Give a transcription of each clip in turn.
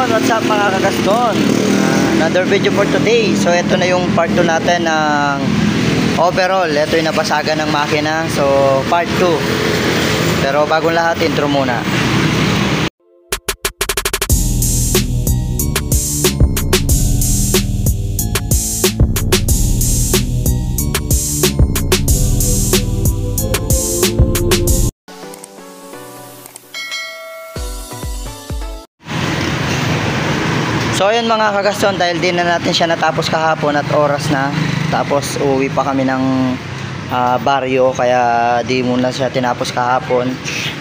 kagaston, what's up mga kagaston? Another video for today. So ito na yung part 2 natin ng overall. Ito yung nabasagan ng makina. So part 2. Pero bagong lahat, intro muna. So ayun mga kagaston, dahil din na natin siya natapos kahapon at oras na, tapos uwi pa kami ng baryo, kaya di muna siya tinapos kahapon.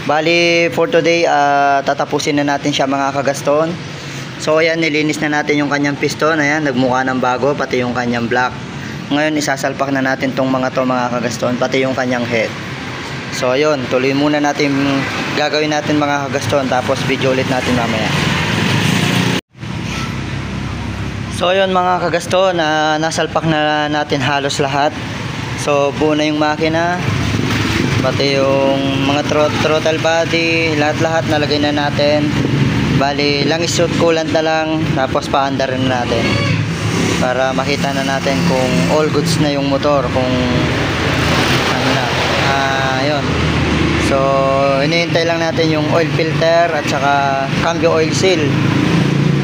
Bali for today, tatapusin na natin siya mga kagaston. So ayan, nilinis na natin yung kanyang piston, ayan, nagmukha ng bago, pati yung kanyang block. Ngayon isasalpak na natin tong mga kagaston, pati yung kanyang head. So ayun, tuloy muna natin gagawin natin mga kagaston, tapos video ulit natin mamaya. So ayun mga kagaston, nasalpak na natin halos lahat. So buo na yung makina, pati yung mga throttle body, lahat-lahat nalagay na natin. Bali lang is coolant na lang, tapos paandar na natin para makita na natin kung all goods na yung motor, kung ano na. Ayun. So hinihintay lang natin yung oil filter at saka cambio oil seal.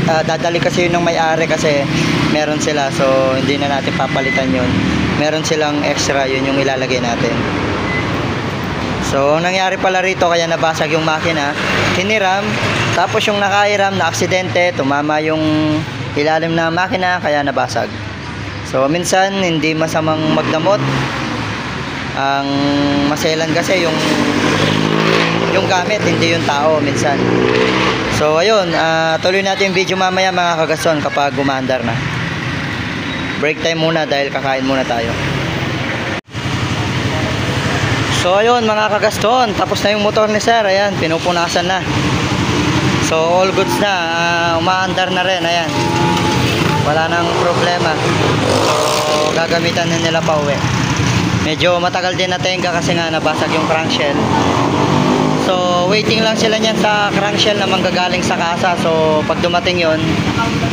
Dadali kasi yun ng may-ari, kasi meron sila, so hindi na natin papalitan yun. Meron silang extra, yun yung ilalagay natin. So ang nangyari pala rito, kaya nabasag yung makina, hiniram, tapos yung nakairam na aksidente, tumama yung ilalim ng makina, kaya nabasag. So minsan hindi masamang magdamot. Ang maselan kasi yung gamit, hindi yung tao minsan. So ayun, tuloy natin yung video mamaya mga kagaston kapag gumandar na. Break time muna dahil kakain muna tayo. So ayun mga kagaston, tapos na yung motor ni sir, ayan, pinupunasan na. So all goods na, umaandar na rin, ayan. Wala nang problema. So gagamitan na nila pa uwi. Medyo matagal din natenga kasi nga nabasag yung crankshell. So waiting lang sila niyan sa crankshell na manggagaling sa kasa. So pag dumating yon,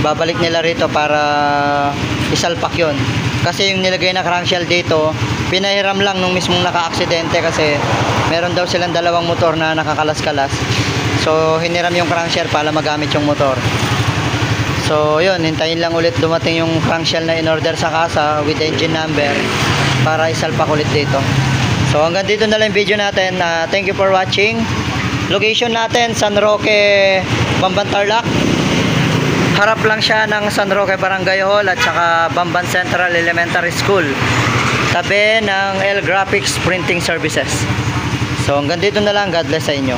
babalik nila rito para isalpak yon. Kasi yung nilagay na crankshell dito, pinahiram lang nung mismong naka-aksidente, kasi meron daw silang dalawang motor na nakakalas-kalas. So hiniram yung crankshell para magamit yung motor. So yun, hintayin lang ulit dumating yung crankshell na in-order sa kasa with engine number para isalpak ulit dito. So hanggang dito na lang yung video natin. Thank you for watching. Location natin, San Roque, Bamban Tarlac. Harap lang siya ng San Roque Barangay Hall at saka Bamban Central Elementary School. Tabi ng L Graphics Printing Services. So hanggang dito na lang. God bless sa inyo.